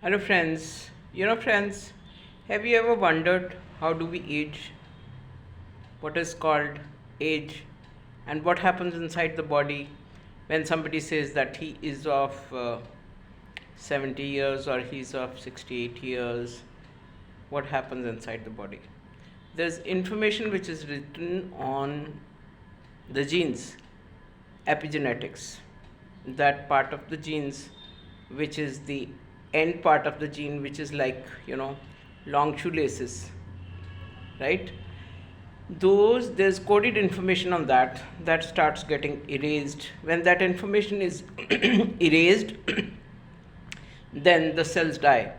Hello, friends. Friends, have you ever wondered how do we age? What is called age? And what happens inside the body when somebody says that he is of 70 years or he's of 68 years? What happens inside the body? There's information which is written on the genes, epigenetics, that part of the genes which is the end part of the gene, which is like long shoelaces, right? Those There's coded information on that starts getting erased. When that information is erased, then the cells die.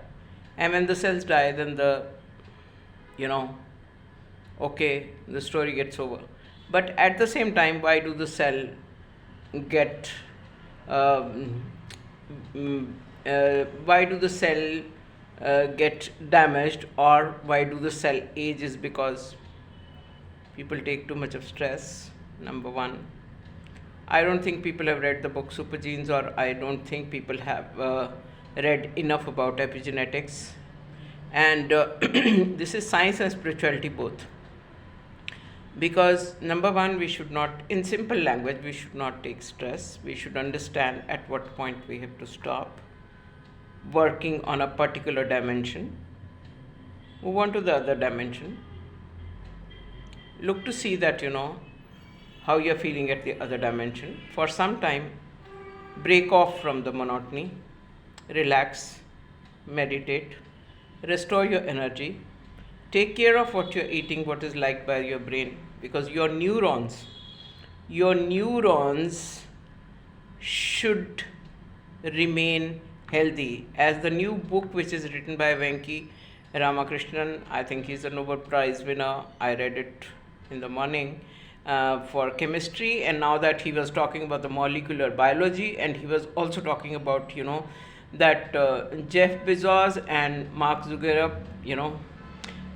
And when the cells die, then you know okay, the story gets over. But at the same time, why do the cell get um, why do the cell get damaged, or why do the cell age? Is because people take too much of stress, number one. I don't think people have read the book Super Genes, or I don't think people have read enough about epigenetics. And this is science and spirituality both. Because number one, we should not, in simple language, we should not take stress. We should understand at what point we have to stop working on a particular dimension. Move on to the other dimension. Look to see that how you're feeling at the other dimension. For some time, break off from the monotony, relax, meditate, restore your energy, take care of what you're eating, what is liked by your brain, because your neurons should remain healthy. As the new book, which is written by Venki Ramakrishnan, I think he's a Nobel Prize winner. I read it in the morning for chemistry, and now that he was talking about the molecular biology, and he was also talking about that Jeff Bezos and Mark Zuckerberg,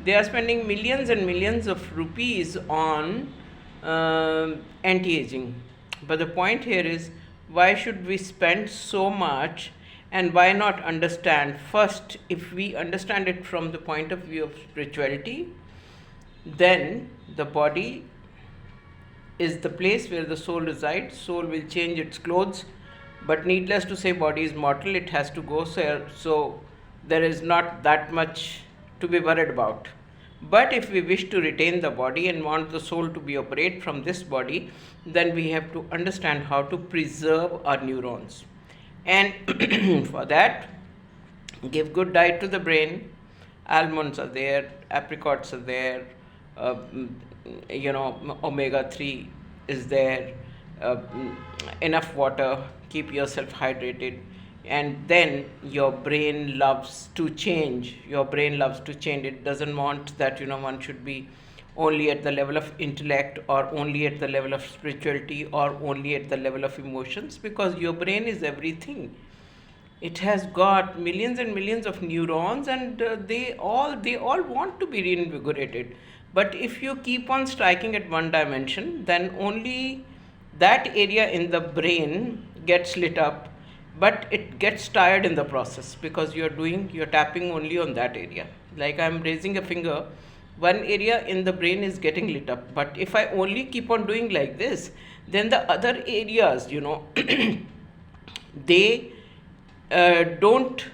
they are spending millions and millions of rupees on anti-aging. But the point here is, why should we spend so much, and why not understand first? If we understand it from the point of view of spirituality, then the body is the place where the soul resides. Soul will change its clothes, but needless to say, body is mortal, it has to go, so there is not that much to be worried about. But if we wish to retain the body and want the soul to be operate from this body, then we have to understand how to preserve our neurons. And for that, give good diet to the brain. Almonds are there, apricots are there, omega 3 is there, enough water, keep yourself hydrated. And then your brain loves to change. It doesn't want that one should be only at the level of intellect, or only at the level of spirituality, or only at the level of emotions, because your brain is everything. It has got millions and millions of neurons, and they all want to be reinvigorated. But if you keep on striking at one dimension, then only that area in the brain gets lit up, but it gets tired in the process, because you're tapping only on that area. Like I'm raising a finger, one area in the brain is getting lit up, but if I only keep on doing like this, then the other areas they don't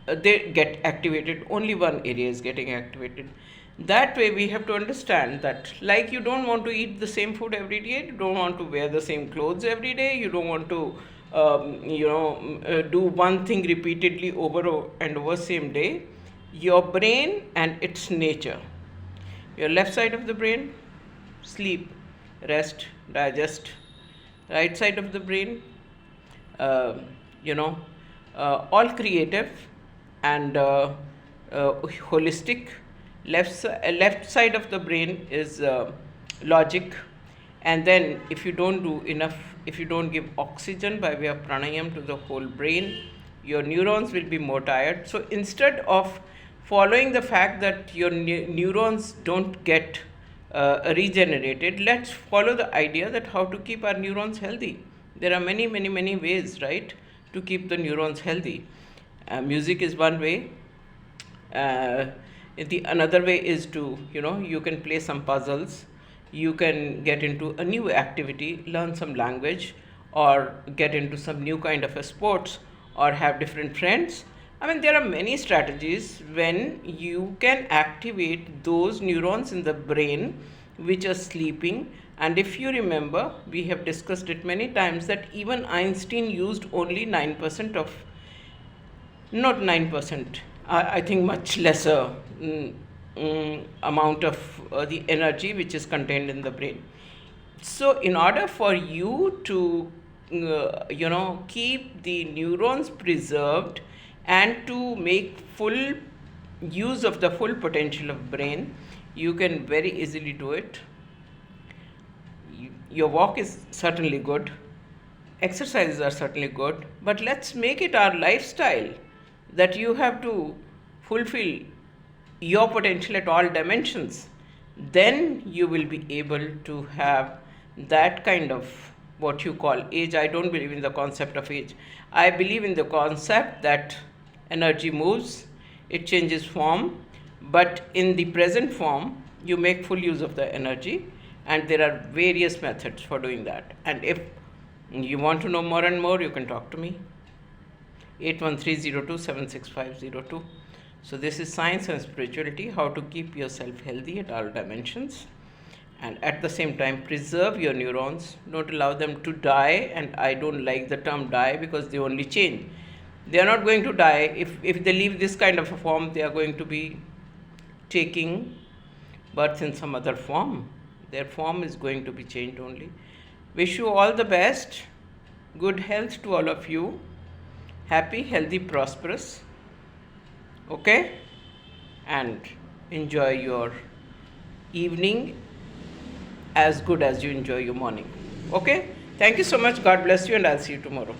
they get activated. Only one area is getting activated. That way, we have to understand that, like, you don't want to eat the same food every day, you don't want to wear the same clothes every day, you don't want to do one thing repeatedly over and over same day. Your brain and its nature. Your left side of the brain, sleep, rest, digest. Right side of the brain, uh, you know all creative and holistic. Left side of the brain is logic. And then if you don't do enough, if you don't give oxygen by way of pranayam to the whole brain, your neurons will be more tired. So instead of following the fact that your neurons don't get regenerated, let's follow the idea that how to keep our neurons healthy. There are many ways, right, to keep the neurons healthy. Music is one way. uh, the another way is to, you can play some puzzles, you can get into a new activity, learn some language, or get into some new kind of a sports, or have different friends. I mean, there are many strategies when you can activate those neurons in the brain which are sleeping. And if you remember, we have discussed it many times that even Einstein used only 9% of, not 9%, I think much lesser amount of the energy which is contained in the brain. So in order for you to keep the neurons preserved and to make full use of the full potential of brain, you can very easily do it. Your walk is certainly good, exercises are certainly good, but let's make it our lifestyle, that you have to fulfill your potential at all dimensions. Then you will be able to have that kind of what you call age. I don't believe in the concept of age. I believe in the concept that energy moves, it changes form, but in the present form, you make full use of the energy, and there are various methods for doing that. And if you want to know more and more, you can talk to me. 81302 So this is Science and Spirituality, how to keep yourself healthy at all dimensions, and at the same time preserve your neurons. Don't allow them to die. And I don't like the term die, because they only change. They are not going to die. If they leave this kind of a form, they are going to be taking birth in some other form. Their form is going to be changed only. Wish you all the best. Good health to all of you. Happy, healthy, prosperous. Okay? And enjoy your evening as good as you enjoy your morning. Okay? Thank you so much. God bless you, and I'll see you tomorrow.